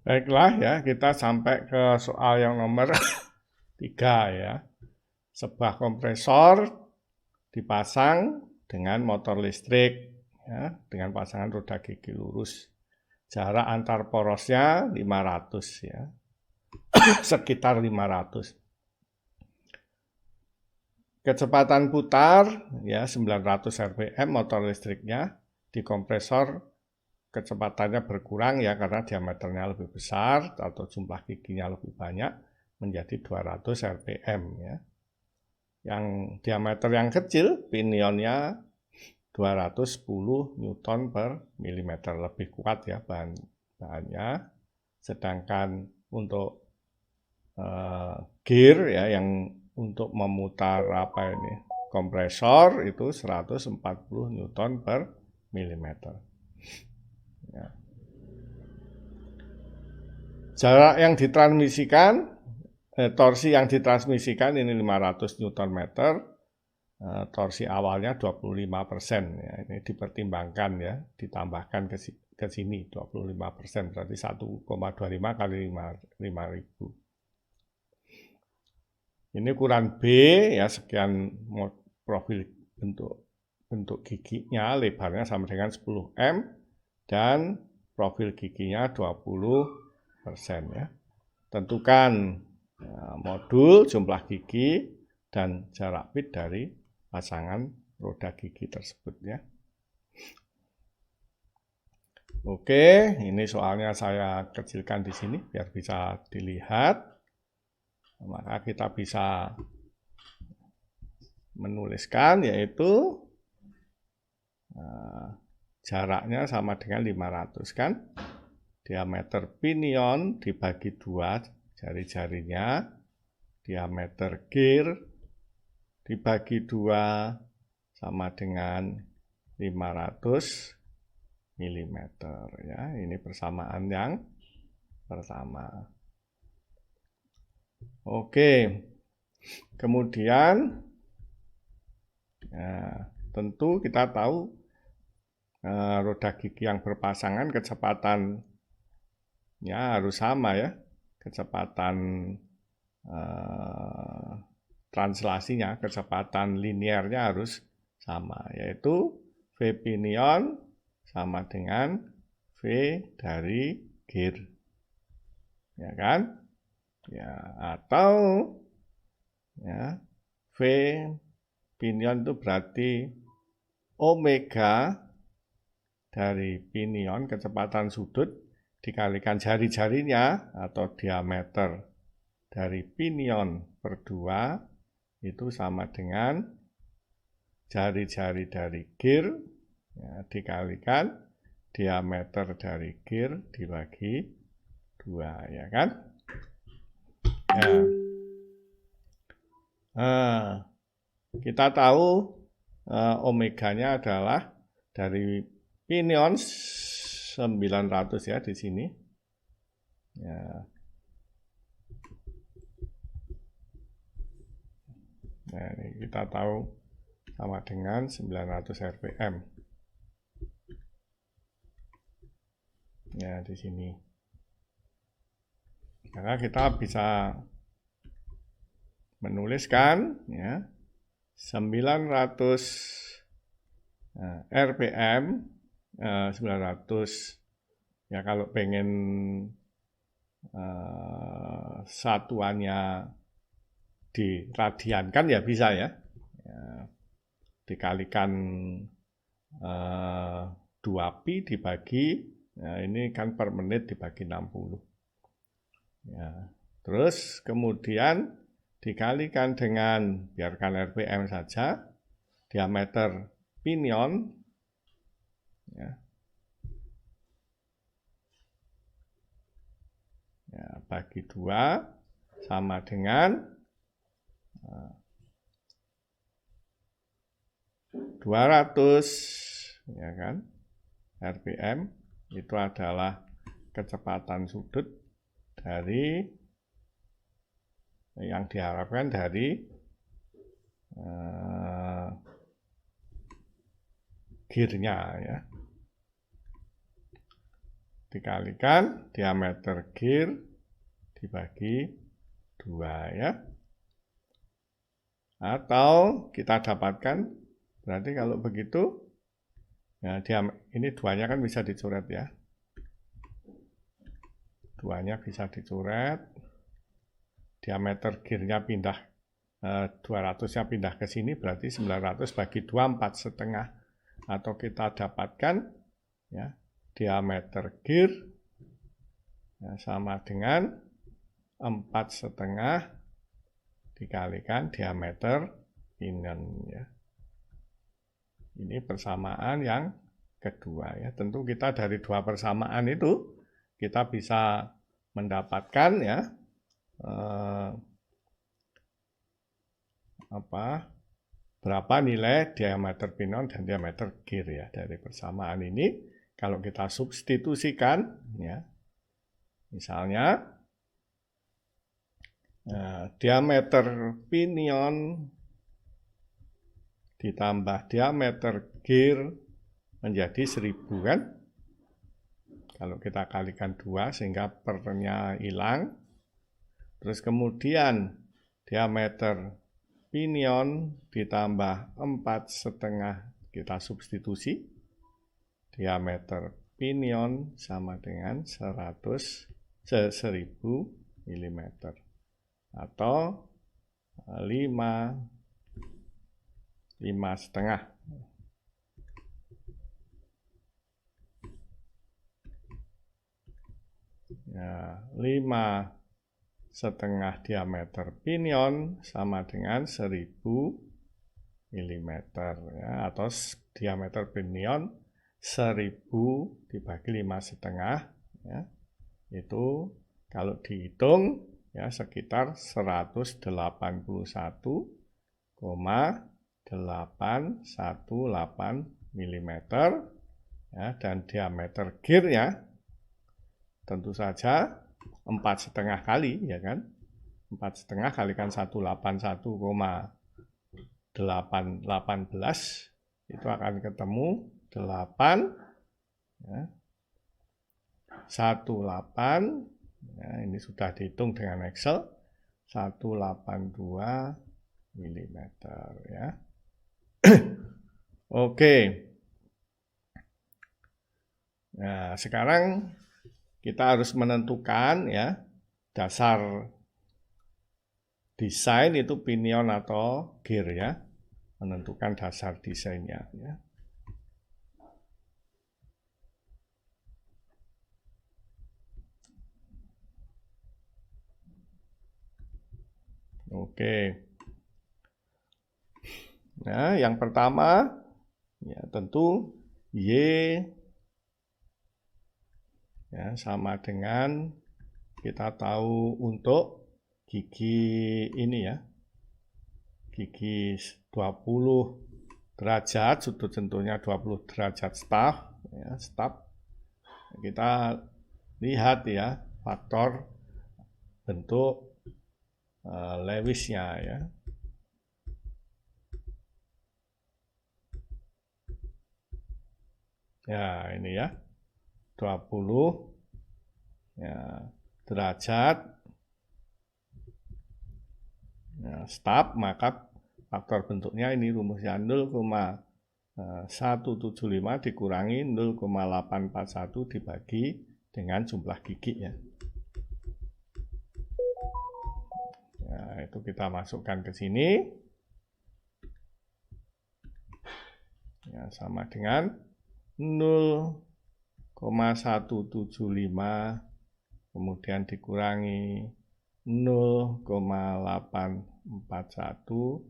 Baiklah ya, kita sampai ke soal yang nomor 3 ya. Sebuah kompresor dipasang dengan motor listrik ya, dengan pasangan roda gigi lurus. Jarak antar porosnya 500 ya. Sekitar 500. Kecepatan putar ya 900 rpm motor listriknya, di kompresor kecepatannya berkurang ya karena diameternya lebih besar atau jumlah giginya lebih banyak menjadi 200 rpm ya. Yang diameter yang kecil pinionnya 210 Newton per milimeter, lebih kuat ya bahannya. Sedangkan untuk gear ya yang untuk memutar kompresor itu 140 Newton per milimeter. Ya. Jarak yang ditransmisikan, torsi yang ditransmisikan ini 500 Newton meter, torsi awalnya 25%, ya. Ini dipertimbangkan ya, ditambahkan ke sini 25%, berarti 1,25 kali 5.000. Ini ukuran B ya, sekian profil bentuk giginya, lebarnya sama dengan 10 m dan profil giginya 20% ya. Tentukan modul, jumlah gigi dan jarak pit dari pasangan roda gigi tersebut ya. Oke, ini soalnya saya kecilkan di sini biar bisa dilihat. Maka kita bisa menuliskan yaitu jaraknya sama dengan 500 kan. Diameter pinion dibagi 2 jari-jarinya, diameter gear dibagi 2 sama dengan 500 mm ya. Ini persamaan yang pertama. Oke. Kemudian tentu kita tahu roda gigi yang berpasangan kecepatannya harus sama ya. Kecepatan translasinya, kecepatan linearnya harus sama, yaitu V pinion sama dengan V dari gear. Ya kan? Ya, atau ya, V pinion itu berarti omega dari pinion, kecepatan sudut, dikalikan jari-jarinya atau diameter dari pinion per 2 itu sama dengan jari-jari dari gear ya, dikalikan diameter dari gear dibagi 2 ya kan. Ya. Kita tahu omeganya adalah dari pinion 900 ya di sini. Ya. Nah, ini kita tahu sama dengan 900 rpm. Ya, di sini. Maka kita bisa menuliskan ya 900 rpm 900 ya, kalau pengen satuannya diradiankan ya bisa ya, dikalikan 2pi dibagi ini kan per menit dibagi 60 ya. Terus kemudian dikalikan dengan, biarkan rpm saja, diameter pinion ya. Ya, bagi 2 sama dengan 200 ya kan, rpm itu adalah kecepatan sudut dari yang diharapkan dari gearnya ya. dikalikan diameter gir dibagi 2 ya. Atau kita dapatkan, berarti kalau begitu, ya ini 2-nya kan bisa dicoret ya. 2-nya bisa dicoret, diameter girnya pindah, 200-nya pindah ke sini, berarti 900 bagi 2, 4,5. Atau kita dapatkan, ya, diameter gir ya, sama dengan 4,5 dikalikan diameter pinion ya. Ini persamaan yang kedua ya. Tentu kita dari 2 persamaan itu kita bisa mendapatkan ya berapa nilai diameter pinion dan diameter gir ya dari persamaan ini. Kalau kita substitusikan ya, misalnya diameter pinion ditambah diameter gir menjadi 1000 kan. Kalau kita kalikan 2 sehingga pernya hilang. Terus kemudian diameter pinion ditambah 4,5 kita substitusi. Diameter pinion sama dengan 1000 mm. Atau 5,5 ya, 5,5 diameter pinion sama dengan 1000 mm ya, atau diameter pinion 1000 dibagi 5,5 ya, itu kalau dihitung ya sekitar 181,818 mm ya, dan diameter girnya tentu saja 4,5 kali ya kan, 4,5 kalikan 181,818 itu akan ketemu 8 ya, 18 ya, ini sudah dihitung dengan Excel 182 mm ya. Oke. Nah, sekarang kita harus menentukan ya dasar desain itu pinion atau gir ya. Menentukan dasar desainnya ya. Oke. Nah, yang pertama ya tentu Y ya sama dengan kita tahu untuk gigi ini ya. Gigi 20 derajat, sudut sentuhnya 20 derajat staff ya, staff. Kita lihat ya faktor bentuk Lewisnya ya. Ya, ini ya. 20 ya, derajat ya, staff, maka faktor bentuknya ini rumusnya 0,175 dikurangi 0,841 dibagi dengan jumlah gigi ya. Nah, itu kita masukkan ke sini. Ya, sama dengan 0,175 kemudian dikurangi 0,841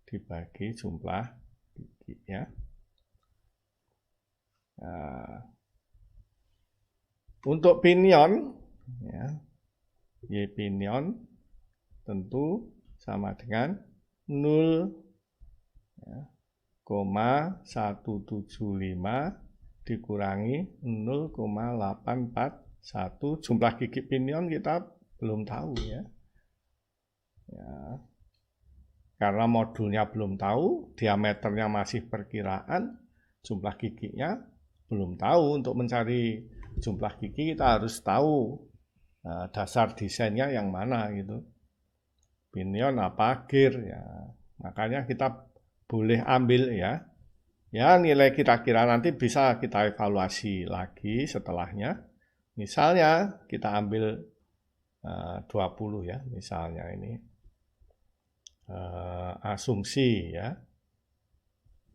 dibagi jumlah gigi ya. Nah, untuk pinion ya, Y pinion tentu sama dengan 0,175 dikurangi 0,841. Jumlah gigi pinion kita belum tahu ya. Karena modulnya belum tahu, diameternya masih perkiraan, jumlah giginya belum tahu. Untuk mencari jumlah gigi kita harus tahu dasar desainnya yang mana gitu. Pinion apa gear ya. Makanya kita boleh ambil ya. Ya nilai kira-kira nanti bisa kita evaluasi lagi setelahnya. Misalnya kita ambil 20 ya, misalnya ini asumsi ya.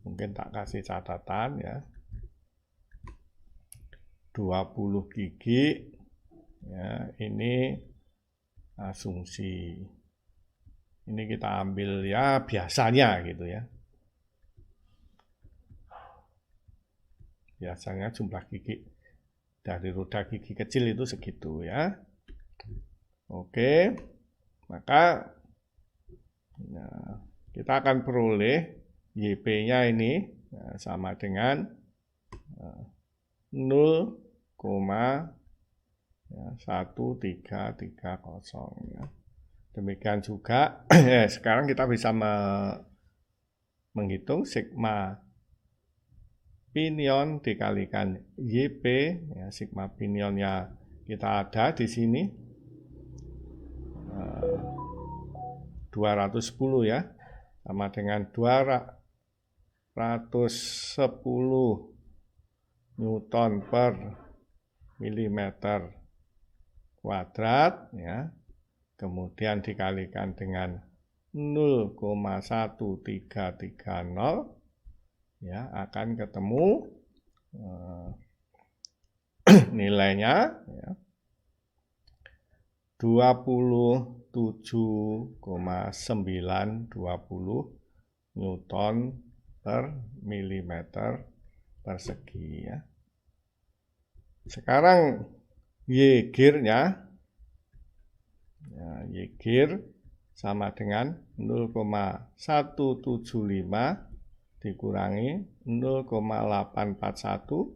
Mungkin tak kasih catatan ya. 20 gigi ya, ini asumsi. Ini kita ambil ya biasanya gitu ya. Biasanya jumlah gigi dari roda gigi kecil itu segitu ya. Oke, maka kita akan peroleh YP-nya ini sama dengan 0,1330 ya. Demikian juga sekarang kita bisa menghitung sigma pinion dikalikan YP ya, sigma pinionnya kita ada di sini 210 ya, sama dengan 210 Newton per milimeter kuadrat ya. Kemudian dikalikan dengan 0,1330 ya, akan ketemu nilainya ya, 27,920 Newton per milimeter persegi ya. Sekarang Y gear-nya ya, Y gear sama dengan 0,175 dikurangi 0,841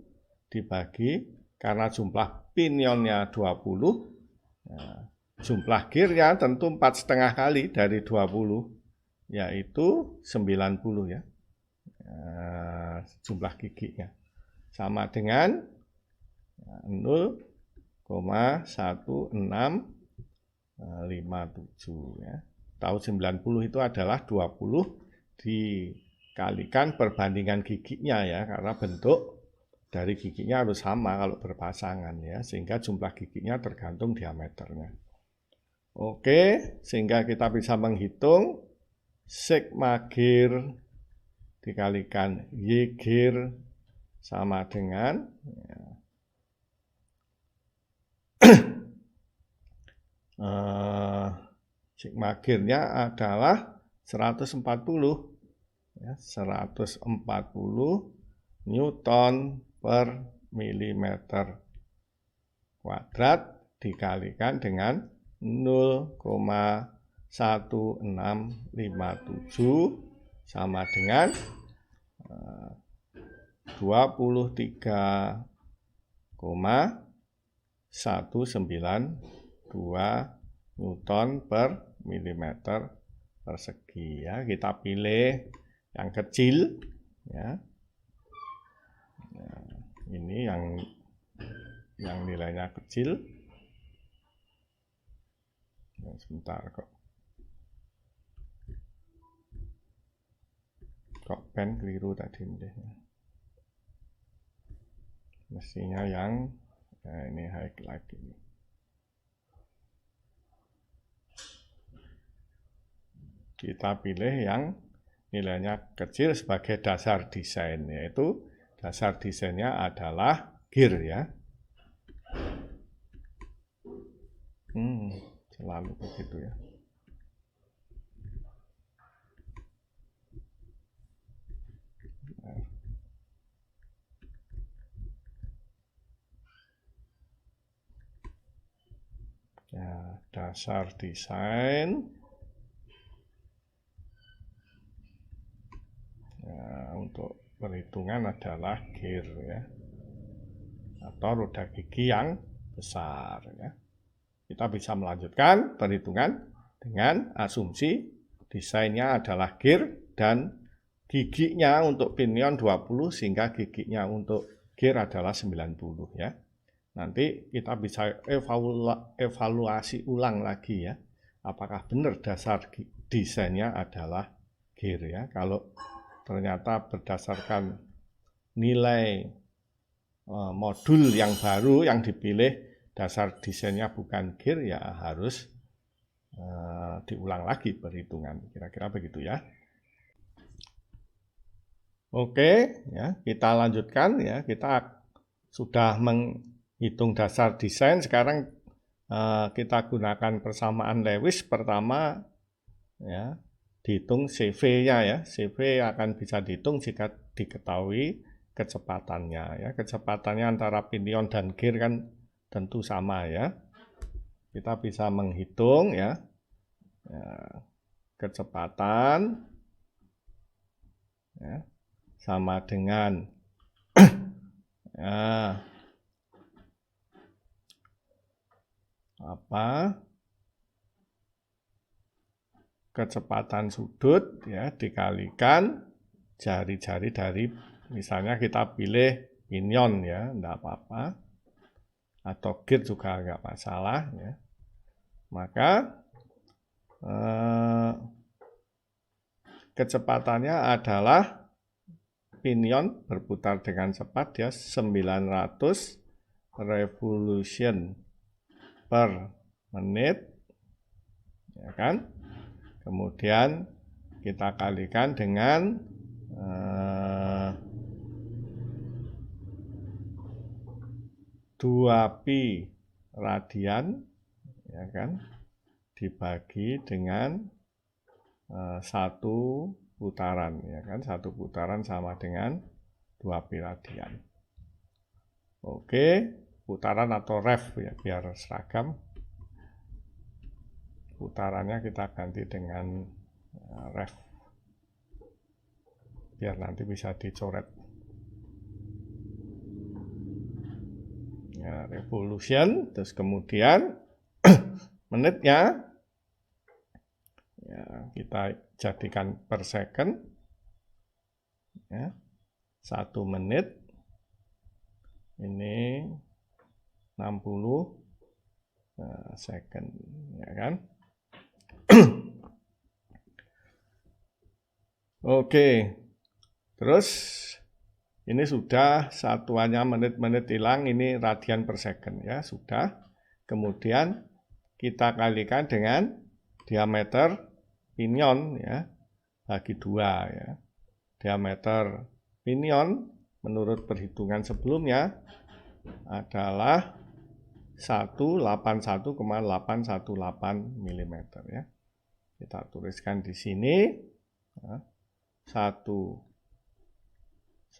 dibagi, karena jumlah pinionnya 20 ya, jumlah gear-nya tentu 4,5 kali dari 20 yaitu 90 ya. Jumlah giginya sama dengan 0,1657 ya. Tahu 90 itu adalah 20 dikalikan perbandingan giginya ya, karena bentuk dari giginya harus sama kalau berpasangan ya, sehingga jumlah giginya tergantung diameternya. Oke, sehingga kita bisa menghitung sigma gear dikalikan Y gear sama dengan ya, sigma gear-nya adalah 140 ya, 140 Newton per milimeter kuadrat dikalikan dengan 0,1657 sama dengan 23,192 Newton per milimeter persegi ya. Kita pilih yang kecil ya. Ini yang nilainya kecil. Sebentar kok pen keliru tadi mestinya yang ini highlight ini. Kita pilih yang nilainya kecil sebagai dasar desain, yaitu dasar desainnya adalah gear ya. Selalu begitu ya. Ya, dasar desain ya, untuk perhitungan adalah gear ya, atau roda gigi yang besar ya. Kita bisa melanjutkan perhitungan dengan asumsi desainnya adalah gear dan giginya untuk pinion 20 sehingga giginya untuk gear adalah 90 ya. nanti kita bisa evaluasi ulang lagi ya, apakah benar dasar desainnya adalah gear ya. Kalau ternyata berdasarkan nilai modul yang baru yang dipilih dasar desainnya bukan gear, ya harus diulang lagi perhitungan, kira-kira begitu ya. Oke, ya kita lanjutkan ya. Kita sudah menghitung dasar desain. Sekarang kita gunakan persamaan Lewis. Pertama, ya dihitung CV-nya ya. CV akan bisa dihitung jika diketahui kecepatannya ya. Kecepatannya antara pinion dan gear kan tentu sama ya. Kita bisa menghitung ya, kecepatan ya, sama dengan ya, kecepatan sudut ya dikalikan jari-jari dari, misalnya kita pilih pinion ya, enggak apa-apa, atau gear juga enggak masalah ya. Maka kecepatannya adalah pinion berputar dengan cepat ya 900 revolution per menit ya kan. Kemudian kita kalikan dengan 2pi radian ya kan, dibagi dengan 1 putaran ya kan. 1 putaran sama dengan 2pi radian. Oke, putaran atau rev ya biar seragam. Putarannya kita ganti dengan rev biar nanti bisa dicoret ya, revolution. Terus kemudian menitnya ya kita jadikan per second ya. 1 menit ini 60 second ya kan. Oke, terus ini sudah satuannya menit-menit hilang, ini radian per second ya, sudah. Kemudian kita kalikan dengan diameter pinion ya, bagi 2 ya. Diameter pinion menurut perhitungan sebelumnya adalah 181,818 mm ya. Kita tuliskan di sini ya, 181,818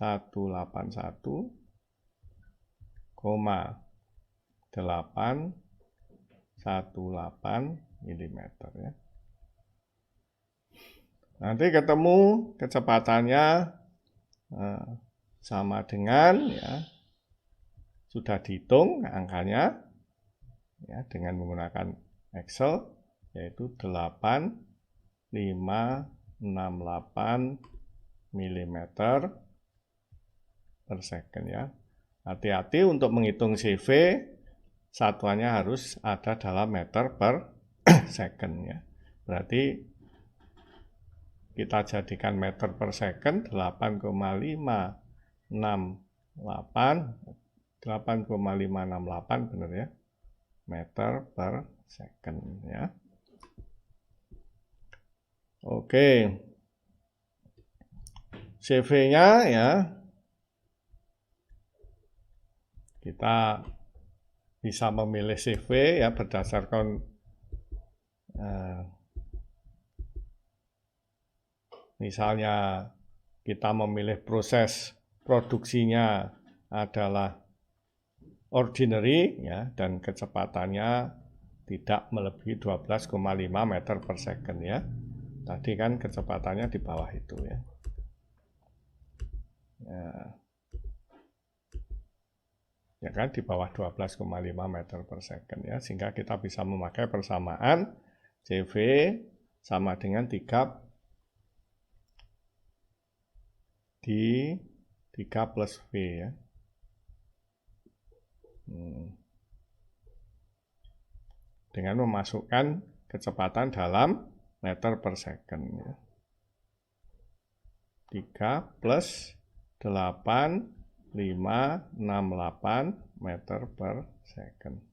mm ya. Nanti ketemu kecepatannya sama dengan ya, sudah dihitung angkanya ya dengan menggunakan Excel, yaitu 8568 mm per second ya. Hati-hati untuk menghitung CV, satuannya harus ada dalam meter per second ya. Berarti kita jadikan meter per second 8,568 benar ya, meter per second ya. Oke, CV-nya ya kita bisa memilih CV ya berdasarkan misalnya kita memilih proses produksinya adalah ordinary ya, dan kecepatannya tidak melebihi 12,5 meter per second ya. Tadi kan kecepatannya di bawah itu ya. Ya kan, di bawah 12,5 meter per second ya, sehingga kita bisa memakai persamaan CV sama dengan 3 di 3 plus V ya. Dengan memasukkan kecepatan dalam meter per second. 3 plus 8, 5, 6, 8 meter per second.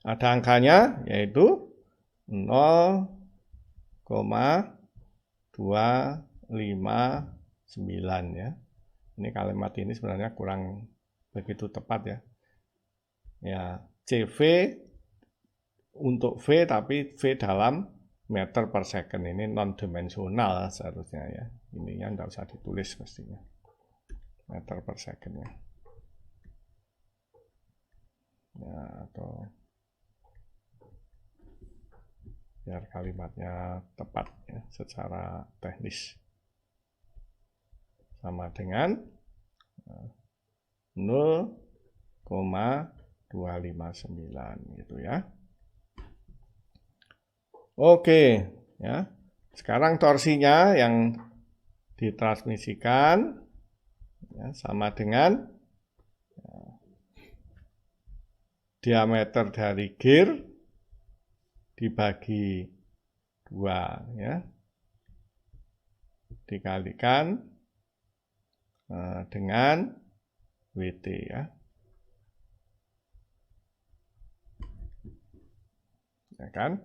Ada angkanya, yaitu 0,259 ya. Ini kalimat ini sebenarnya kurang begitu tepat ya. Ya, CV untuk V, tapi V dalam meter per second, ini non-dimensional seharusnya ya. Ininya tidak usah ditulis mestinya. Meter per second ya. Ya, atau biar kalimatnya tepat ya, secara teknis. Sama dengan 0,259 gitu ya. Oke, ya. Sekarang torsinya yang ditransmisikan ya, sama dengan diameter dari gear dibagi 2 ya, dikalikan dengan WT ya. Ya kan?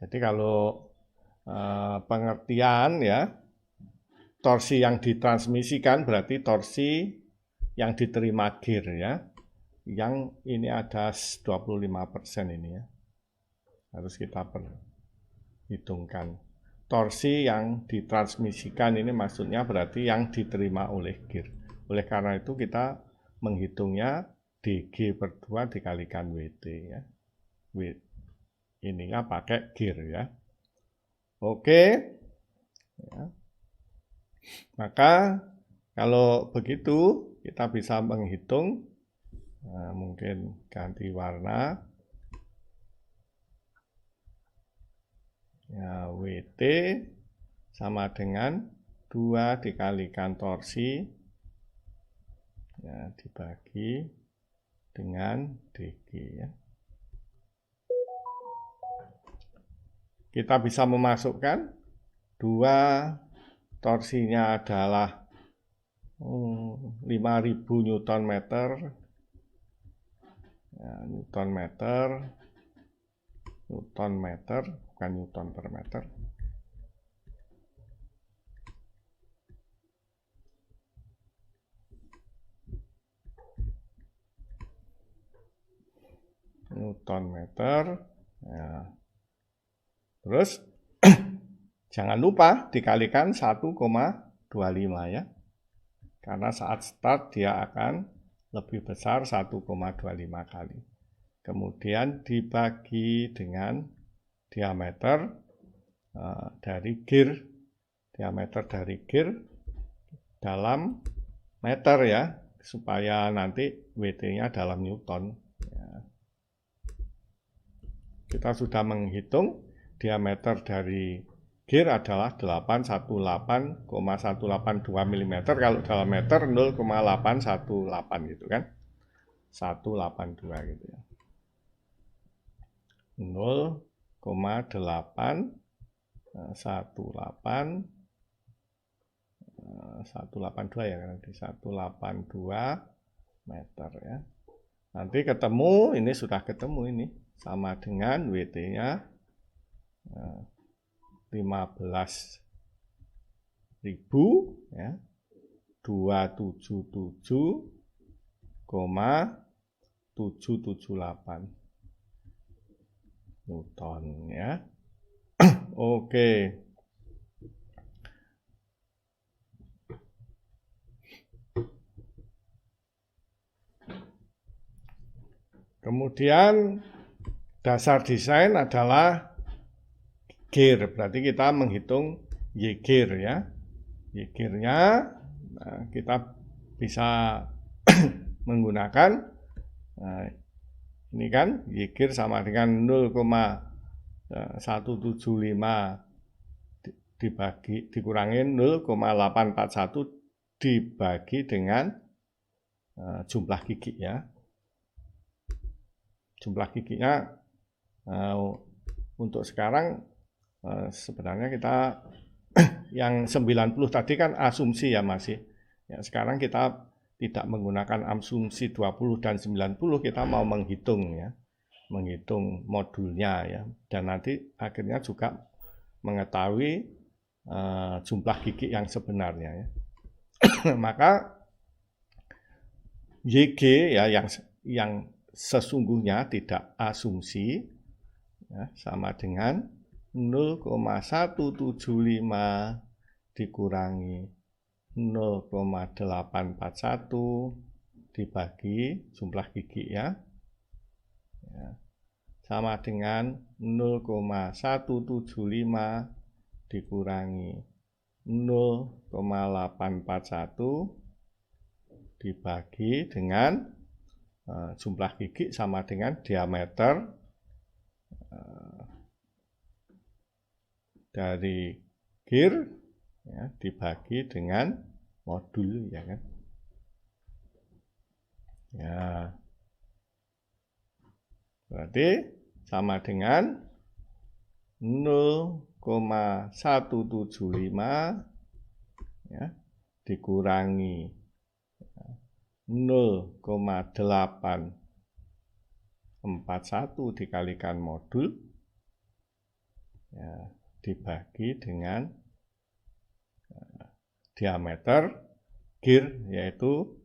Jadi kalau pengertian ya, torsi yang ditransmisikan berarti torsi yang diterima gear ya. Yang ini ada 25% ini ya. Harus kita perhitungkan. Torsi yang ditransmisikan ini maksudnya berarti yang diterima oleh gear. Oleh karena itu kita menghitungnya DG per 2 dikalikan WT ya. Ininya pakai gear ya. Oke. Ya. Maka kalau begitu kita bisa menghitung, mungkin ganti warna. Ya, WT sama dengan 2 dikalikan torsi ya, dibagi dengan DG ya. Kita bisa memasukkan 2 torsinya adalah 5.000 Newton meter ya, Newton meter bukan Newton per meter. Newton meter ya. Terus jangan lupa dikalikan 1,25 ya. Karena saat start dia akan lebih besar 1,25 kali. Kemudian dibagi dengan diameter dari gear. Diameter dari gear dalam meter ya. Supaya nanti WT-nya dalam Newton. Ya. Kita sudah menghitung diameter dari gear adalah 818,182 mm. Kalau dalam meter 0,818 gitu kan. 182 gitu ya. 0,182 ya, karena di 182 meter ya. Nanti ketemu, ini sudah ketemu ini, sama dengan WT-nya 15.000 ya, 277,778 Newton ya. Oke. Kemudian dasar desain adalah gear, berarti kita menghitung Y-gear ya. Y-gear-nya kita bisa menggunakan ini kan Y-gear sama dengan 0,175 dikurangi 0,841 dibagi dengan jumlah gigi ya. Jumlah giginya untuk sekarang sebenarnya kita yang 90 tadi kan asumsi ya masih. Ya, sekarang kita tidak menggunakan asumsi 20 dan 90, kita mau menghitung ya. Menghitung modulnya ya. Dan nanti akhirnya juga mengetahui jumlah gigi yang sebenarnya ya. Maka YG ya yang sesungguhnya tidak asumsi ya, sama dengan 0,175 dikurangi 0,841 dibagi jumlah gigi ya. Sama dengan 0,175 dikurangi 0,841 dibagi dengan jumlah gigi sama dengan diameter dari gear ya, dibagi dengan modul ya kan. Ya. Berarti sama dengan 0,175 ya, dikurangi 0,841 dikalikan modul ya, dibagi dengan diameter gear yaitu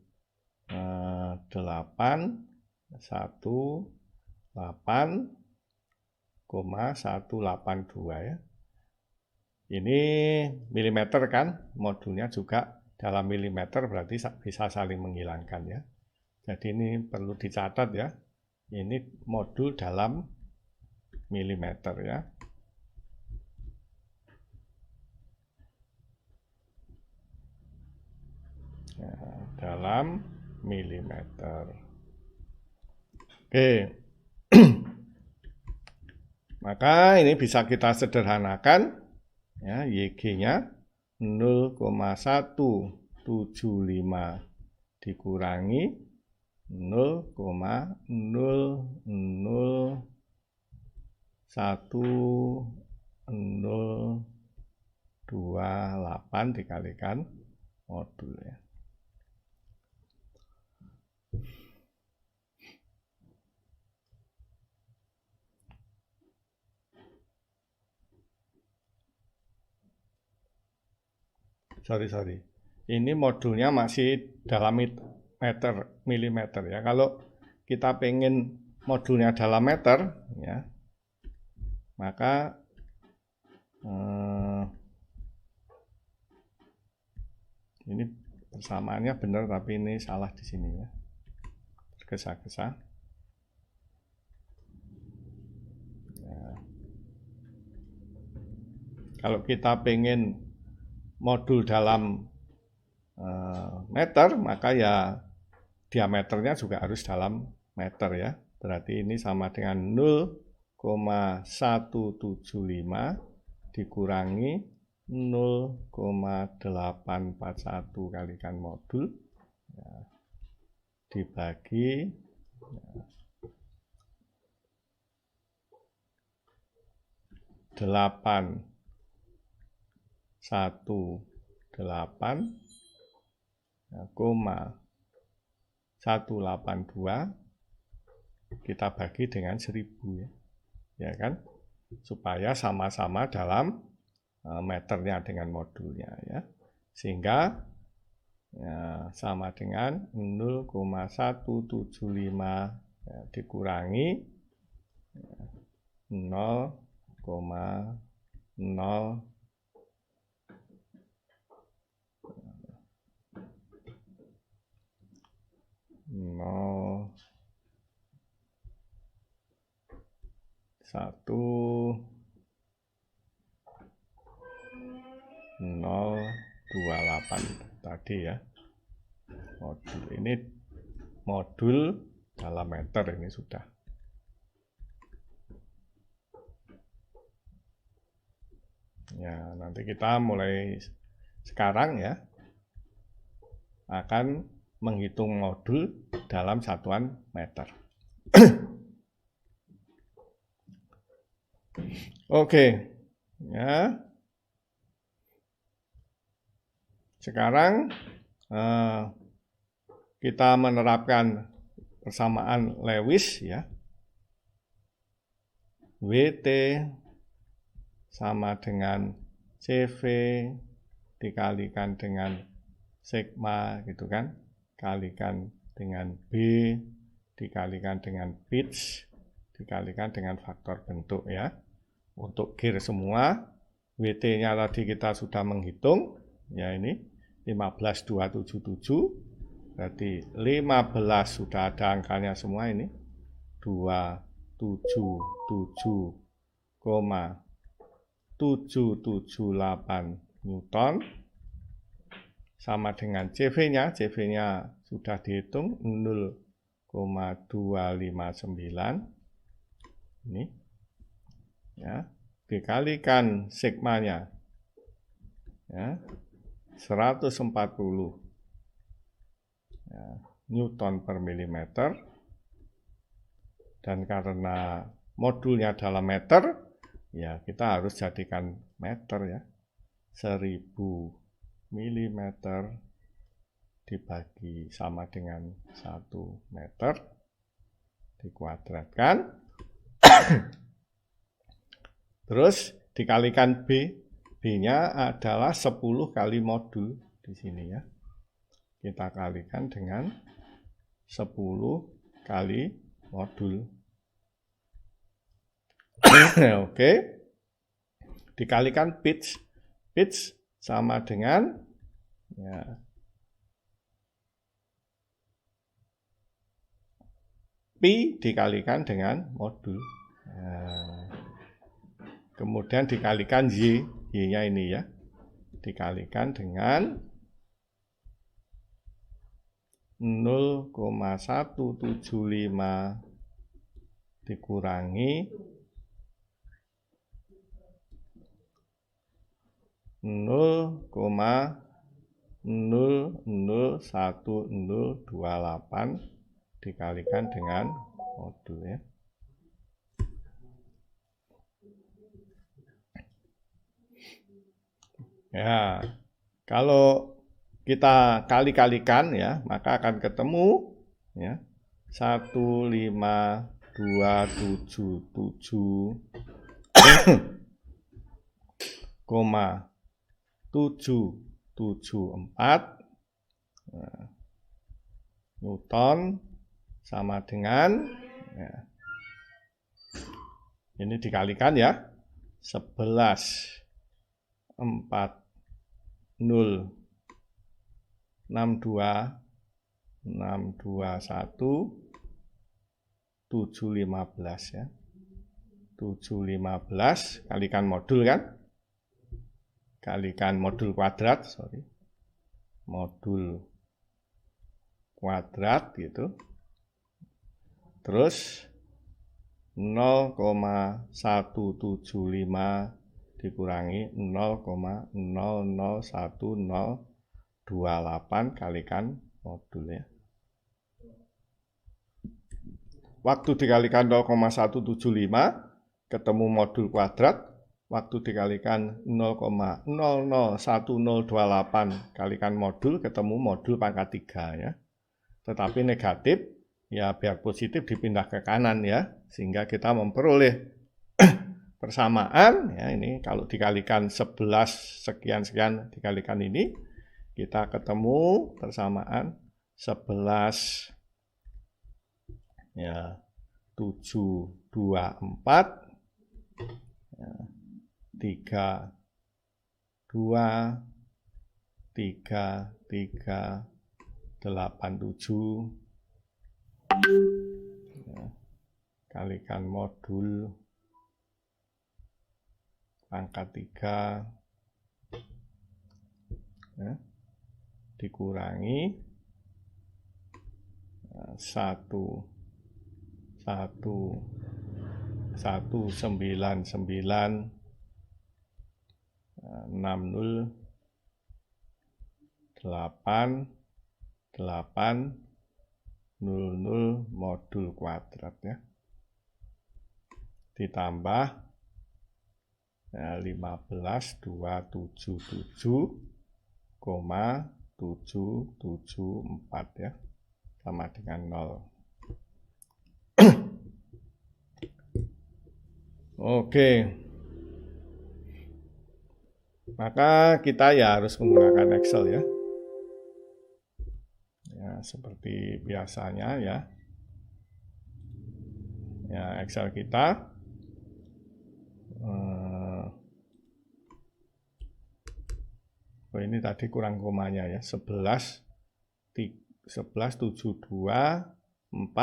818,182 ya. Ini milimeter kan, modulnya juga dalam milimeter berarti bisa saling menghilangkan ya. Jadi ini perlu dicatat ya. Ini modul dalam milimeter ya. Ya, dalam milimeter. Oke. Maka ini bisa kita sederhanakan ya, YG-nya 0,175 dikurangi 0,01028 dikalikan modul ya. Sorry. Ini modulnya masih dalam milimeter ya. Kalau kita pengen modulnya dalam meter ya, maka ini persamaannya benar tapi ini salah di sini ya. Tergesa-gesa. Ya. Kalau kita pengen modul dalam meter, maka ya diameternya juga harus dalam meter ya. Berarti ini sama dengan 0,175 dikurangi 0,841 kalikan modul ya, dibagi ya, 818,182 kita bagi dengan 1000 ya kan, supaya sama-sama dalam meternya dengan modulnya ya, sehingga ya, sama dengan 0,175 ya, dikurangi 0,0 0,028 tadi ya. Modul ini modul dalam meter ini sudah. Ya, nanti kita mulai sekarang ya akan menghitung modul dalam satuan meter. Oke, ya. Sekarang kita menerapkan persamaan Lewis ya. WT sama dengan CV dikalikan dengan sigma gitu kan, kalikan dengan B dikalikan dengan pitch dikalikan dengan faktor bentuk ya. Untuk gear semua WT-nya tadi kita sudah menghitung ya, ini 15.277, berarti 15 sudah ada angkanya semua, ini 277,778 Newton sama dengan CV-nya. CV-nya sudah dihitung 0,259 ini ya, dikalikan sigmanya ya 140 ya, Newton per milimeter, dan karena modulnya dalam meter ya kita harus jadikan meter ya. 1000 milimeter dibagi sama dengan 1 meter dikuadratkan terus dikalikan B. B-nya adalah 10 kali modul di sini ya. Kita kalikan dengan 10 kali modul. Oke. Dikalikan pitch. Pitch sama dengan ya, pi dikalikan dengan modul. Kemudian dikalikan Y. Y-nya ini ya. Dikalikan dengan 0,175 dikurangi 0,001028 dikalikan dengan modul ya. Ya, kalau kita kali-kalikan ya, maka akan ketemu ya 15277,774 Newton sama dengan ya, ini dikalikan ya 11,40621,715 ya. 715 kalikan modul kan? Kalikan modul kuadrat, sorry. Modul kuadrat gitu. Terus 0,175 dikurangi 0,001028 kalikan modul ya. Waktu dikalikan 0,175 ketemu modul kuadrat. Waktu dikalikan 0,001028 kalikan modul ketemu modul pangkat 3 ya. Tetapi negatif ya biar positif dipindah ke kanan ya, sehingga kita memperoleh persamaan ya. Ini kalau dikalikan 11 sekian-sekian dikalikan ini, kita ketemu persamaan 11 ya 724 ya, 3 2 3 3 87 ya, kalikan modul pangkat 3 ya, dikurangi 199 60 8 8 00 modul kuadrat ya. Ditambah 15.277,774 ya, sama dengan 0. Oke, maka kita ya harus menggunakan Excel ya. Ya, seperti biasanya ya. Ya, Excel kita ini tadi kurang komanya ya, 11 72 4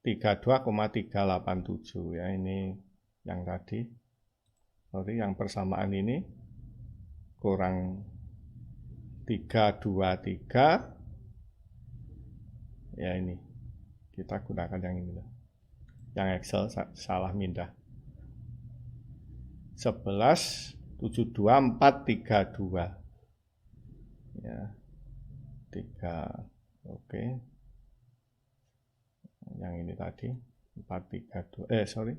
32,387 ya, ini yang tadi. Sorry, yang persamaan ini kurang 323 ya, ini kita gunakan yang ini loh. Yang Excel salah mindah. 11 72 432 ya, 3. Oke, yang ini tadi 432 sorry,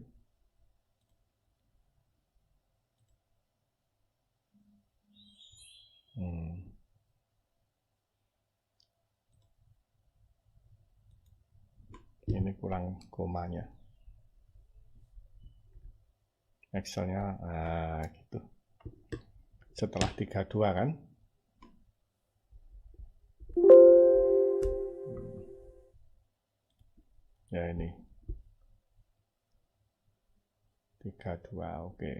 ini kurang komanya. Excelnya gitu. Setelah 32 kan. Ya ini 32, oke.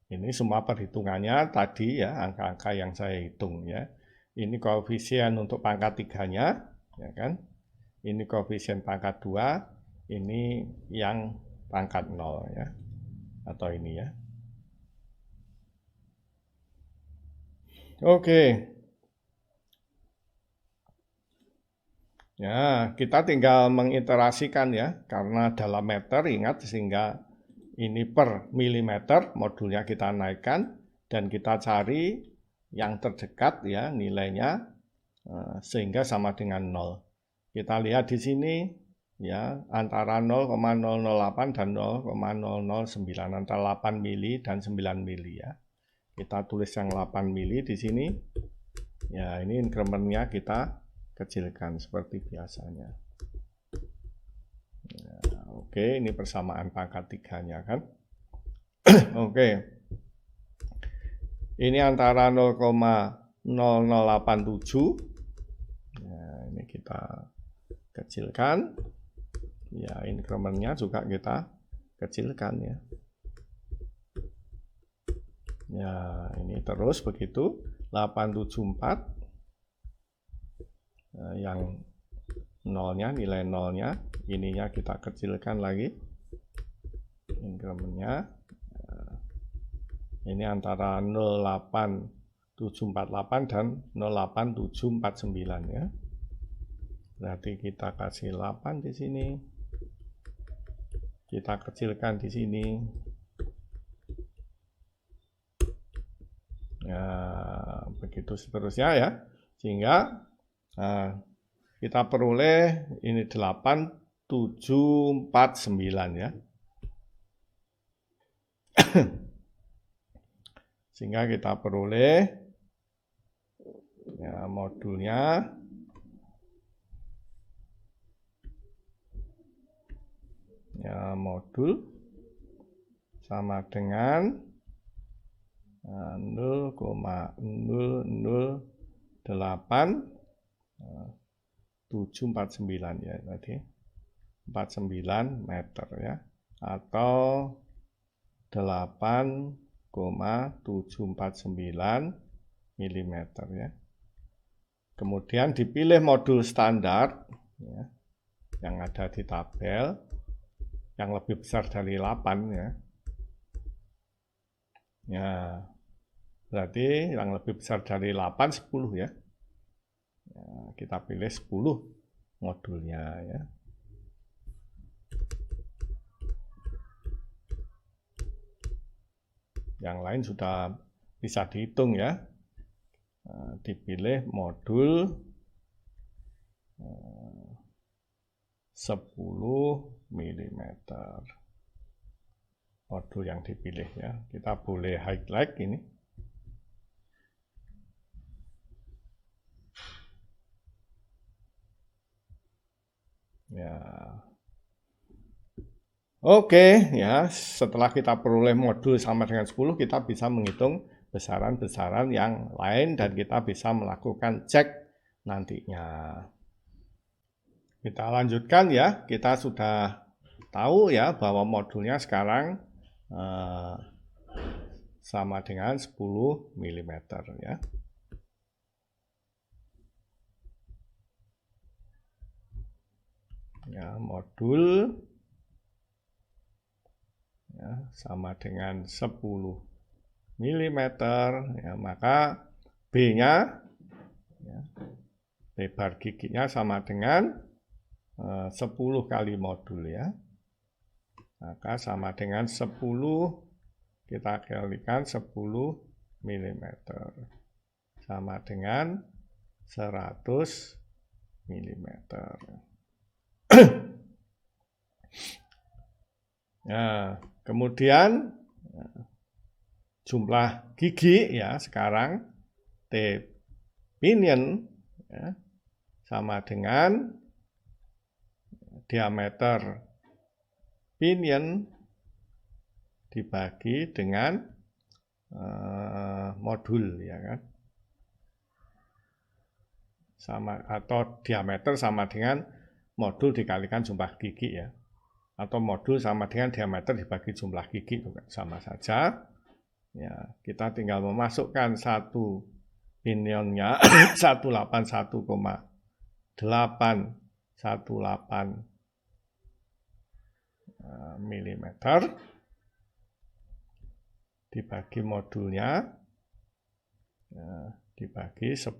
Ini semua perhitungannya tadi ya, angka-angka yang saya hitung ya. Ini koefisien untuk pangkat 3-nya, ya kan. Ini koefisien pangkat 2, ini yang pangkat 0 ya. Atau ini ya. Oke. Ya, kita tinggal mengiterasikan ya, karena dalam meter ingat, sehingga ini per milimeter modulnya kita naikkan dan kita cari yang terdekat ya nilainya sehingga sama dengan 0. Kita lihat di sini ya, antara 0,008 dan 0,009, antara 8 mili dan 9 mili ya. Kita tulis yang 8 mili di sini. Ya, ini incrementnya kita kecilkan seperti biasanya. Ya, oke, ini persamaan pangkat 3-nya kan. Oke. Ini antara 0,0087. Ya, ini kita kecilkan. Ya, incrementnya juga kita kecilkan ya. Ya, ini terus begitu. 874. Yang nolnya, nilai nolnya, ininya kita kecilkan lagi. Incrementnya. Ini antara 08748 dan 08749 ya. Berarti kita kasih 8 di sini. Kita kecilkan di sini. Ya, begitu seterusnya ya. Sehingga kita peroleh ini 8749 ya. Sehingga kita peroleh ya, modulnya ya, modul sama dengan 0,008749 ya tadi, 49 meter ya, atau 8,749 mm ya. Kemudian dipilih modul standar ya, yang ada di tabel, yang lebih besar dari 8 ya. Ya, berarti yang lebih besar dari 8 10 ya. Ya, kita pilih 10 modulnya ya. Yang lain sudah bisa dihitung ya. Dipilih modul 10 mm. Modul yang dipilih ya. Kita boleh highlight ini. Ya. Oke, ya, setelah kita peroleh modul sama dengan 10, kita bisa menghitung besaran-besaran yang lain dan kita bisa melakukan cek nantinya. Kita lanjutkan ya, kita sudah tahu ya bahwa modulnya sekarang sama dengan 10 mm ya. Ya, modul ya, sama dengan 10 mm ya, maka B-nya ya, lebar giginya sama dengan 10 kali modul ya. Maka sama dengan 10, kita kalikan 10 mm. Sama dengan 100 mm. Nah, kemudian jumlah gigi ya sekarang T pinion ya, sama dengan diameter pinion dibagi dengan modul ya kan, sama atau diameter sama dengan modul dikalikan jumlah gigi ya, atau modul sama dengan diameter dibagi jumlah gigi juga sama saja ya. Kita tinggal memasukkan satu pinionnya 181,818 mm dibagi modulnya ya, dibagi 10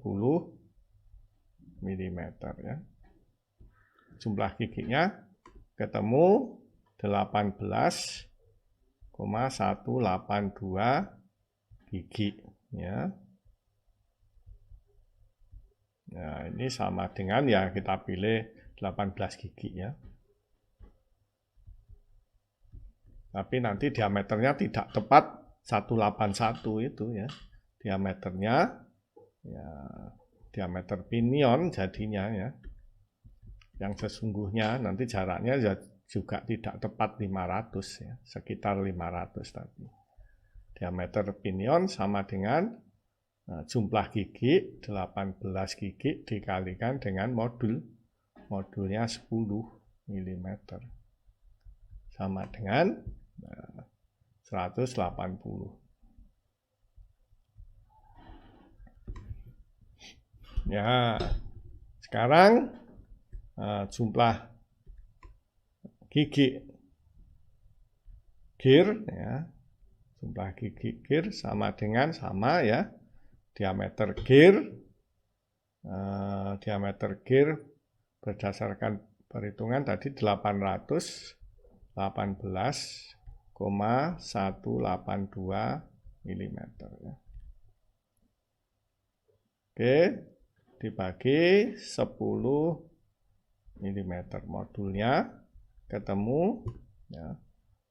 mm ya. Jumlah giginya ketemu 18,182 gigi ya. Nah, ini sama dengan ya kita pilih 18 gigi ya. Tapi nanti diameternya tidak tepat 181 itu ya. Diameternya ya diameter pinion jadinya ya. Yang sesungguhnya nanti jaraknya juga tidak tepat 500 ya, sekitar 500 tadi. Diameter pinion sama dengan jumlah gigi 18 gigi dikalikan dengan modulnya 10 mm sama dengan 180. Ya, sekarang jumlah gigi gear ya, jumlah gigi gear sama dengan sama ya, diameter gear berdasarkan perhitungan tadi 818,182 mm ya. Oke, dibagi 10 mm modulnya ketemu ya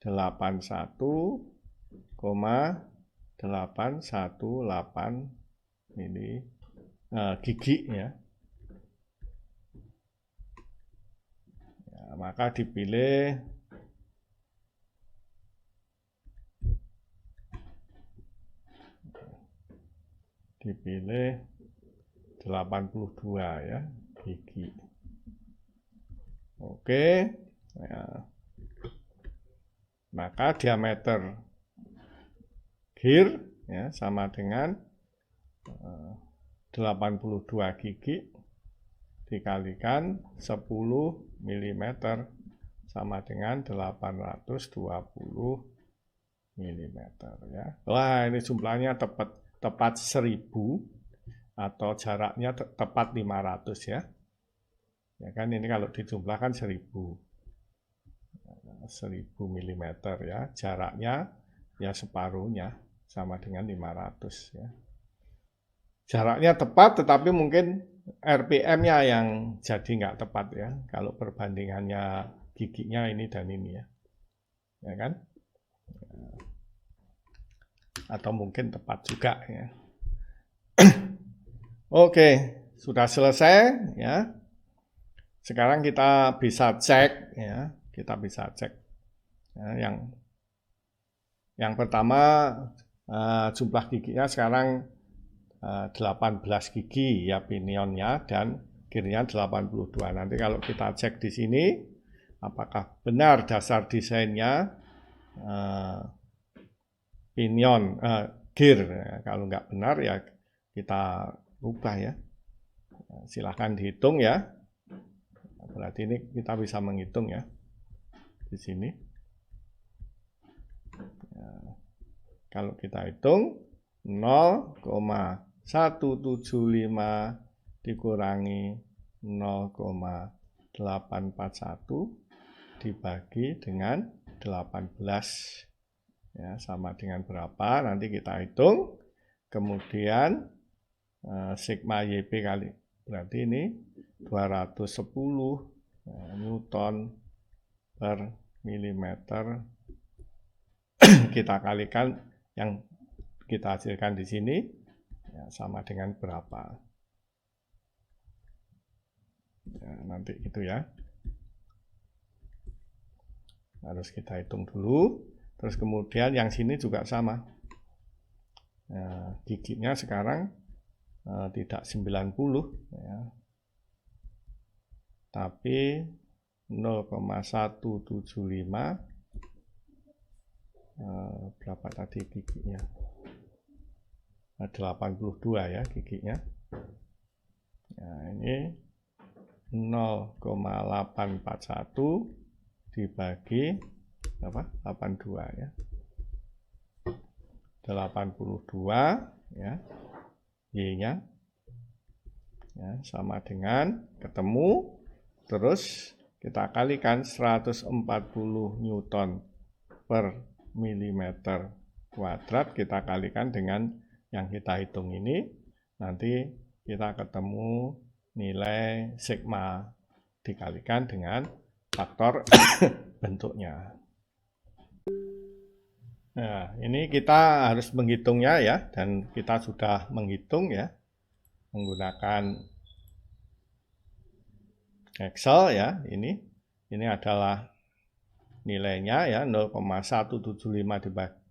81,818 gigi ya. Ya, maka dipilih dipilih 82 ya gigi. Oke ya. Maka diameter gear ya sama dengan 82 gigi dikalikan 10 mm sama dengan 820 mm ya. Wah, ini jumlahnya tepat 1000 atau jaraknya tepat 500 ya. Ya kan ini kalau dijumlahkan 1000 mm ya, jaraknya ya separuhnya sama dengan 500 ya. Jaraknya tepat tetapi mungkin RPM-nya yang jadi nggak tepat ya. Kalau perbandingannya giginya ini dan ini ya. Ya kan? Atau mungkin tepat juga ya. Oke, sudah selesai ya. Sekarang kita bisa cek ya. Kita bisa cek ya, yang pertama jumlah giginya sekarang 18 gigi ya pinionnya dan gearnya 82. Nanti kalau kita cek di sini apakah benar dasar desainnya pinion gear. Kalau nggak benar ya kita rubah ya. Silahkan dihitung ya. Berarti ini kita bisa menghitung ya di sini. Kalau kita hitung 0,175 dikurangi 0,841 dibagi dengan 18 ya, sama dengan berapa nanti kita hitung. Kemudian sigma YP kali berarti ini 210 Newton per milimeter kita kalikan yang kita hasilkan di sini ya, sama dengan berapa ya, nanti itu ya harus kita hitung dulu. Terus kemudian yang sini juga sama ya, giginya sekarang tidak 90 ya, tapi 0,175 berapa tadi giginya 82 ya giginya nah ini 0,841 dibagi apa 82 ya 82 ya Y-nya ya, sama dengan ketemu terus kita kalikan 140 Newton per milimeter kuadrat kita kalikan dengan yang kita hitung ini nanti kita ketemu nilai sigma dikalikan dengan faktor bentuknya. Nah, ini kita harus menghitungnya ya dan kita sudah menghitung ya menggunakan Excel ya ini adalah nilainya ya 0,175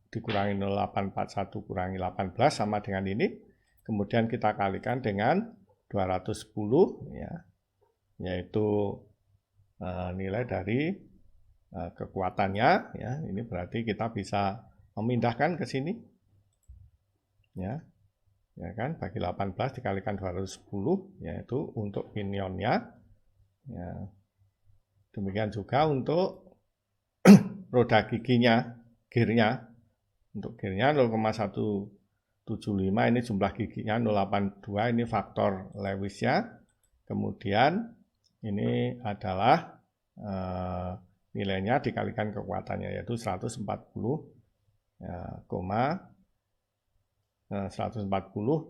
dikurangi 0,841 kurangi 18 sama dengan ini. Kemudian kita kalikan dengan 210 ya yaitu nilai dari kekuatannya ya. Ini berarti kita bisa memindahkan ke sini. Ya. Ya kan bagi 18 dikalikan 210 yaitu untuk pinionnya. Ya. Demikian juga untuk roda giginya, gearnya. Untuk gearnya 0,175 ini jumlah giginya 082 ini faktor Lewis-nya. Kemudian ini adalah nilainya dikalikan kekuatannya yaitu 140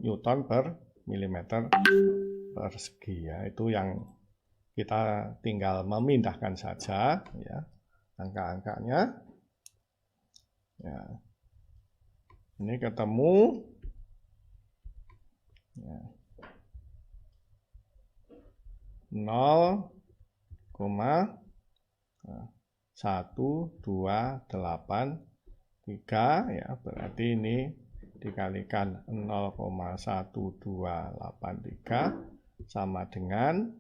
Newton per milimeter persegi ya. Itu yang kita tinggal memindahkan saja ya angka-angkanya ya. Ini ketemu ya. 0,1283 ya berarti ini dikalikan 0,1283 sama dengan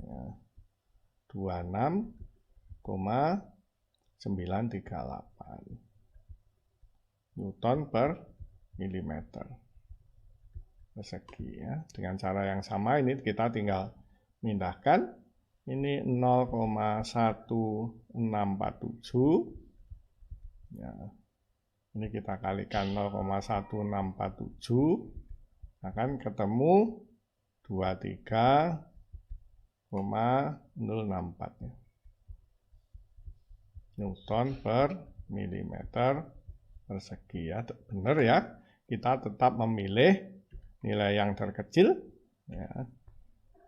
ya, 26,938 Newton per milimeter persegi ya. Dengan cara yang sama ini kita tinggal mindahkan ini 0,1647 ya. Ini kita kalikan 0,1647 akan ketemu 23,064 ya. Newton per milimeter persegi ya, benar ya. Kita tetap memilih nilai yang terkecil ya,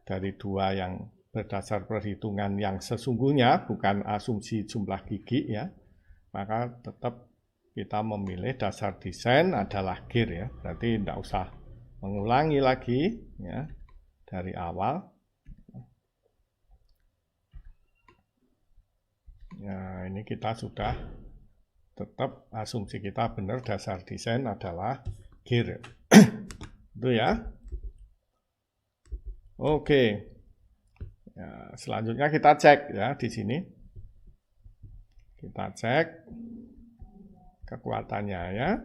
dari dua yang berdasar perhitungan yang sesungguhnya, bukan asumsi jumlah gigi ya. Maka tetap kita memilih dasar desain adalah GIR ya. Berarti tidak usah mengulangi lagi ya dari awal. Ya, ini kita sudah tetap asumsi kita benar, dasar desain adalah GIR. Itu ya. Oke. Ya, selanjutnya kita cek ya di sini. Kita cek kekuatannya ya.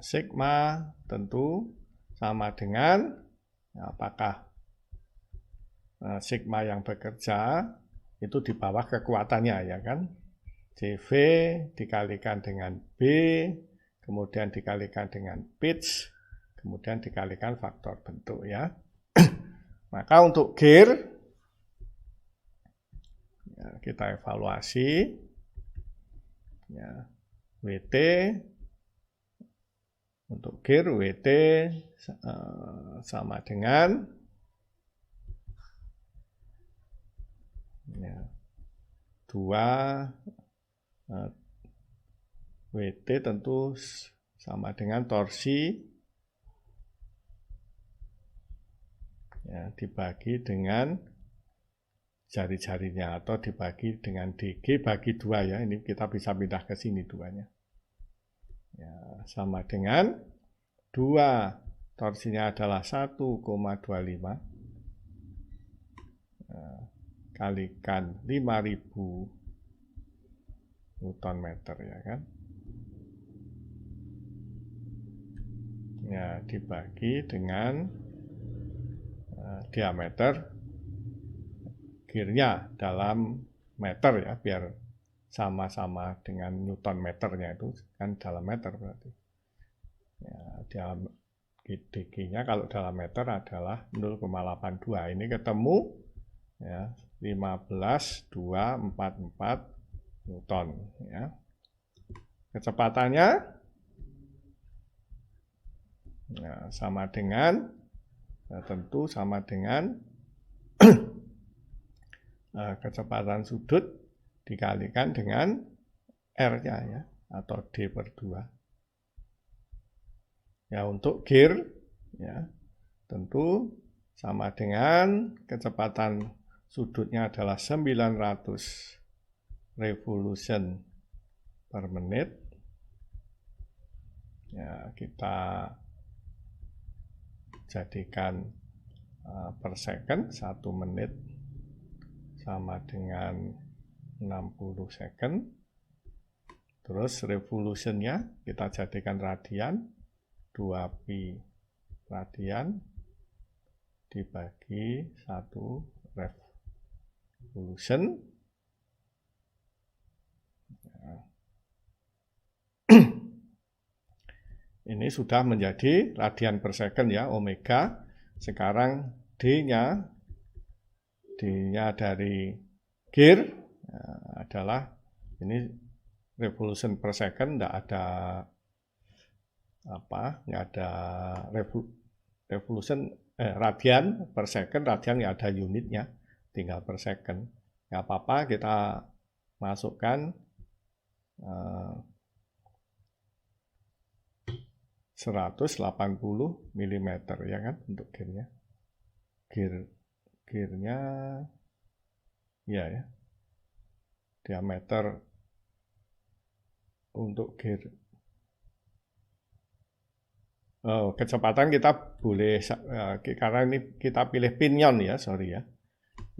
Sigma tentu sama dengan apakah sigma yang bekerja itu di bawah kekuatannya ya kan. CV dikalikan dengan B, kemudian dikalikan dengan pitch, kemudian dikalikan faktor bentuk ya. Maka untuk GIR ya, kita evaluasi ya, WT untuk GIR WT sama dengan ya, 2 WT tentu sama dengan torsi ya, dibagi dengan jari-jarinya atau dibagi dengan DG bagi 2 ya. Ini kita bisa pindah ke sini duanya. Ya, sama dengan 2 torsinya adalah 1,25 kalikan 5.000 Newton meter ya kan. Ya, dibagi dengan diameter GIR-nya dalam meter ya, biar sama-sama dengan Newton meternya itu kan dalam meter berarti. Ya, DG-nya kalau dalam meter adalah 0,82. Ini ketemu ya 15.244 Newton ya. Kecepatannya ya, sama dengan tentu sama dengan kecepatan sudut dikalikan dengan R-nya ya, atau D/2. Ya, untuk GIR ya, tentu sama dengan kecepatan sudutnya adalah 900 revolution per menit. Ya, kita jadikan per second, 1 menit sama dengan 60 second. Terus revolutionnya kita jadikan radian, 2pi radian dibagi 1 revolution. Ini sudah menjadi radian per second ya, omega. Sekarang D-nya dari GIR adalah ini revolution per second, tidak ada nggak ada revolution radian per second, radian nggak ada unitnya, tinggal per second. Nggak apa-apa, kita masukkan 180 mm ya kan untuk GIR-nya. GIR-nya ya diameter untuk GIR. Kecepatan kita boleh karena ini kita pilih pinion ya, sorry ya.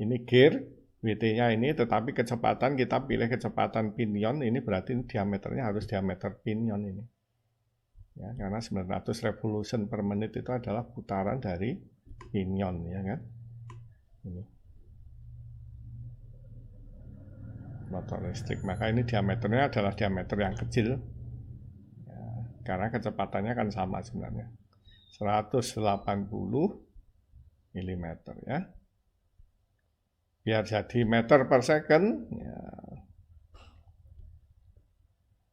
Ini GIR, WT-nya ini, tetapi kecepatan kita pilih kecepatan pinion, ini berarti diameternya harus diameter pinion ini. Ya, karena 900 revolution per menit itu adalah putaran dari pinion ya kan. Ini. Motor listrik, maka ini diameternya adalah diameter yang kecil. Karena kecepatannya kan sama sebenarnya, 180 mm ya. Biar jadi meter per second ya.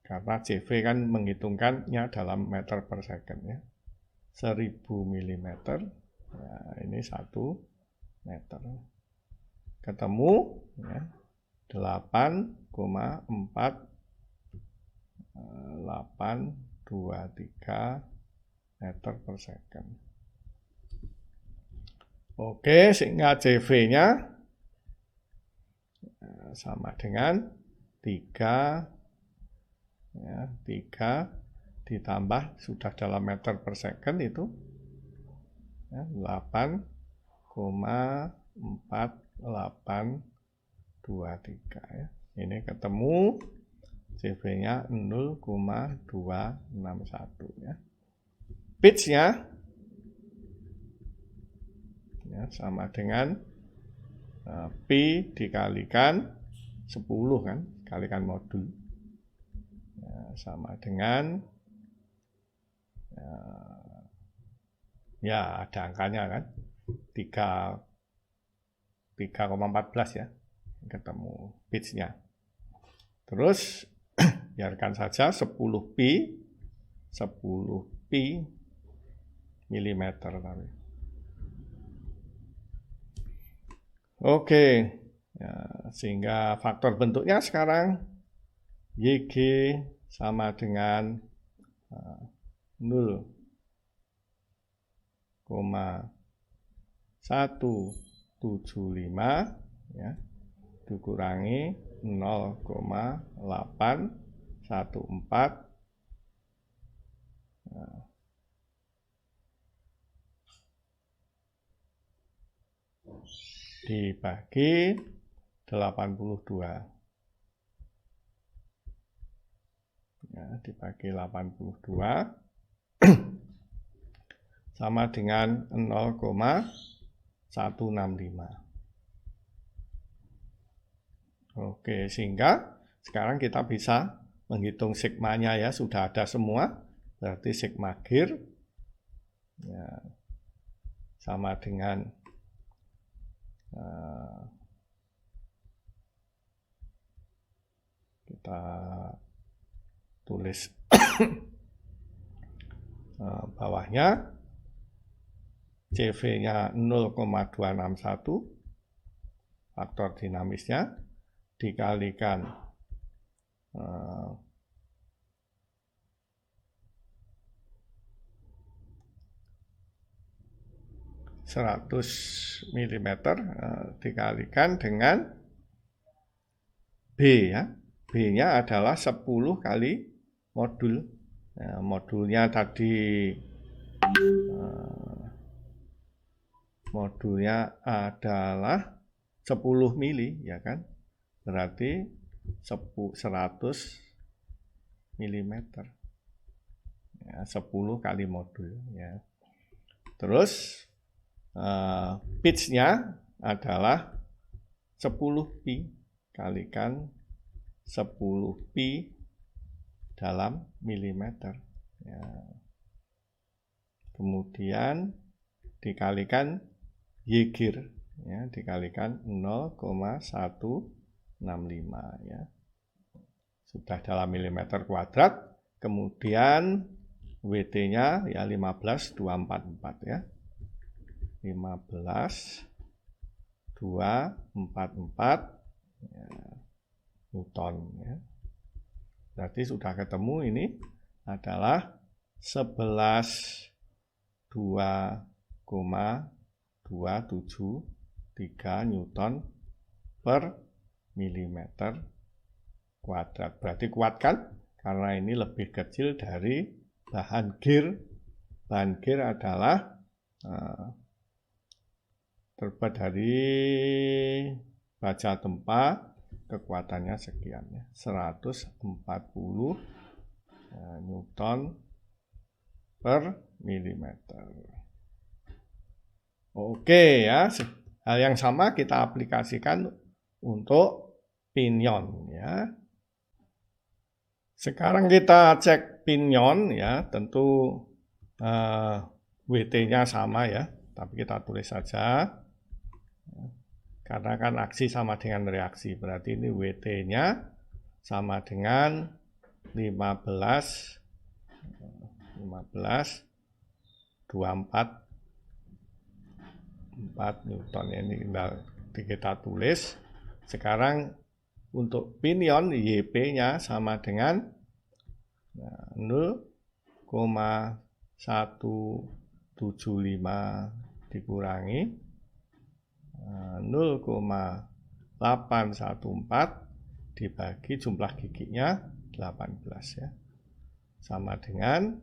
karena CV kan menghitungkannya dalam meter per second ya. 1000 mm, nah, ini 1 meter. Ketemu ya, 8,4823 meter per second. Oke, sehingga CV-nya sama dengan 3 ya, 3 ditambah sudah dalam meter per second itu ya, 8,4823 ya. Ini ketemu CV-nya 0,261 ya. Pitch-nya ya, sama dengan Pi dikalikan 10 kan, kalikan modul ya, sama dengan ya ada angkanya kan 3,14 ya, ketemu pitch-nya. Terus biarkan saja 10 pi milimeter tadi. Oke, ya, sehingga faktor bentuknya sekarang YG sama dengan 0,175 ya, dikurangi 0,814 dibagi 82 ya, dibagi 82 sama dengan 0,165. Oke, sehingga sekarang kita bisa menghitung sigmanya ya, sudah ada semua. Berarti sigma gear ya, sama dengan kita tulis bawahnya CV-nya 0,261 faktor dinamisnya dikalikan 100 mm dikalikan dengan B ya. B-nya adalah 10 kali modul. Nah, modulnya tadi modulnya adalah 10 mili ya kan. Berarti 100 mm. Ya, 10 kali modul ya. Terus pitch-nya adalah 10 pi kalikan 10 pi dalam milimeter ya. Kemudian dikalikan Y gear ya, dikalikan 0,165 ya. Sudah dalam milimeter kuadrat. Kemudian WT-nya ya 15,244 ya. 15,244 ya, Newton ya. Berarti sudah ketemu ini adalah 11,273 Newton per milimeter kuadrat. Berarti kuat kan? Karena ini lebih kecil dari bahan gear. Bahan gear adalah terbuat dari baja tempa, kekuatannya sekian ya, 140 Newton per milimeter. Oke ya, hal yang sama kita aplikasikan untuk pinion ya. Sekarang kita cek pinion ya, tentu WT-nya sama ya, tapi kita tulis saja. Karena kan aksi sama dengan reaksi, berarti ini WT-nya sama dengan 15 24 4 Newton. Ini kita tulis. Sekarang untuk pinion YP-nya sama dengan 0,175 dikurangi 0,814 dibagi jumlah giginya 18 ya. Sama dengan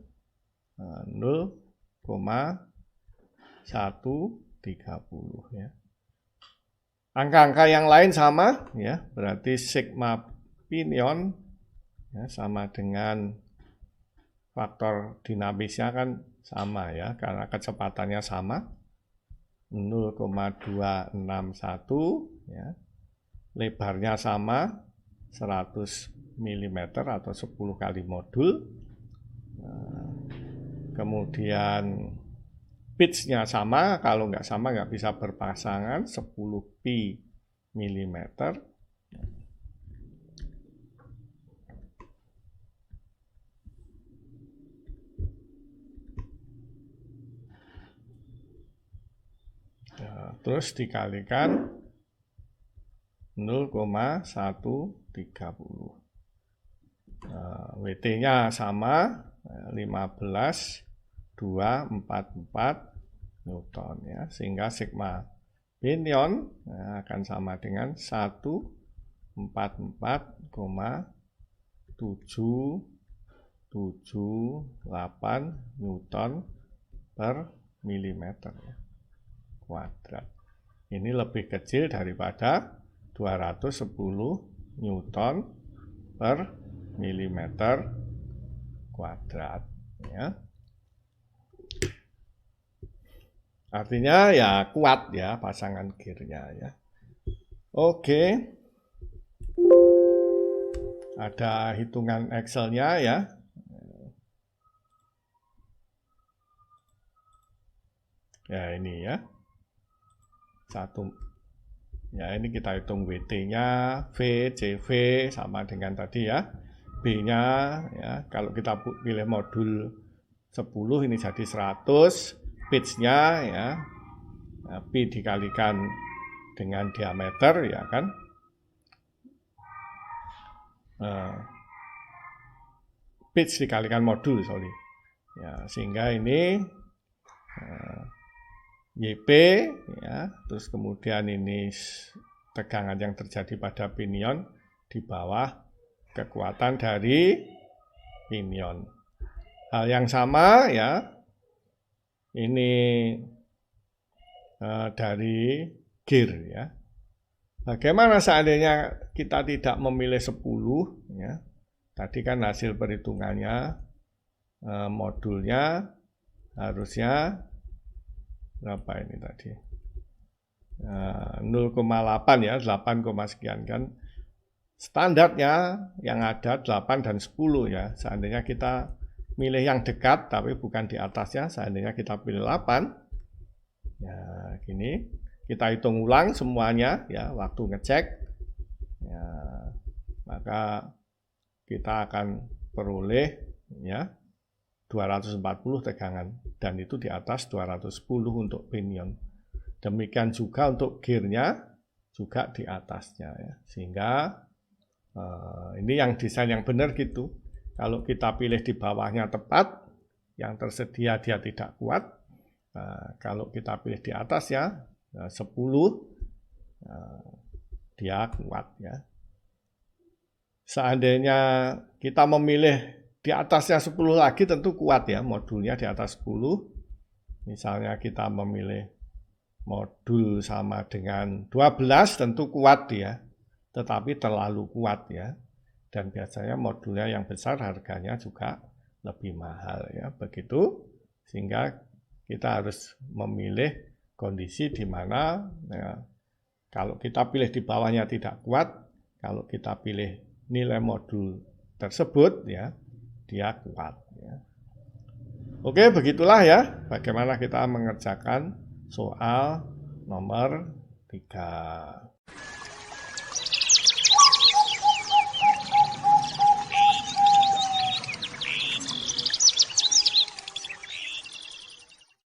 0,130 ya. Angka-angka yang lain sama ya, berarti sigma pinion ya, sama dengan faktor dinamisnya kan sama ya, karena kecepatannya sama 0,261 ya. Lebarnya sama 100 mm atau 10 kali modul. Kemudian pitch-nya sama, kalau nggak sama nggak bisa berpasangan, 10 pi milimeter. Terus dikalikan 0,130. WT-nya sama 15,244 Newton ya, sehingga sigma pinion akan sama dengan 144,778 Newton per milimeter ya, kuadrat. Ini lebih kecil daripada 210 Newton per milimeter kuadrat ya. Artinya ya kuat ya pasangan gearnya ya. Oke. Ada hitungan Excel-nya ya. Ya ini ya. Ya ini kita hitung WT-nya, V, CV sama dengan tadi ya. B-nya ya, kalau kita pilih modul 10 ini jadi 100, pitch-nya ya, P dikalikan dengan diameter ya kan. Pitch dikalikan modul, sorry. Ya, sehingga ini YP ya, terus kemudian ini tegangan yang terjadi pada pinion di bawah kekuatan dari pinion. Hal yang sama ya, ini dari gear ya. Bagaimana seandainya kita tidak memilih 10 ya. Tadi kan hasil perhitungannya modulnya harusnya berapa ini tadi? 0,8 ya, 8, sekian kan. Standarnya yang ada 8 dan 10 ya. Seandainya kita milih yang dekat tapi bukan di atasnya, seandainya kita pilih 8. Ya, gini. Kita hitung ulang semuanya ya waktu ngecek. Ya, maka kita akan peroleh ya 240 tegangan dan itu di atas 210 untuk pinion. Demikian juga untuk gearnya juga di atasnya ya. Sehingga ini yang desain yang benar gitu. Kalau kita pilih di bawahnya tepat, yang tersedia dia tidak kuat. Kalau kita pilih di atas ya 10 dia kuat ya. Seandainya kita memilih di atasnya 10 lagi tentu kuat ya, modulnya di atas 10. Misalnya kita memilih modul sama dengan 12 tentu kuat ya, tetapi terlalu kuat ya. Dan biasanya modulnya yang besar harganya juga lebih mahal ya, begitu. Sehingga kita harus memilih kondisi di mana ya, kalau kita pilih di bawahnya tidak kuat, kalau kita pilih nilai modul tersebut ya, dia kuat ya. Oke, begitulah ya bagaimana kita mengerjakan soal nomor 3.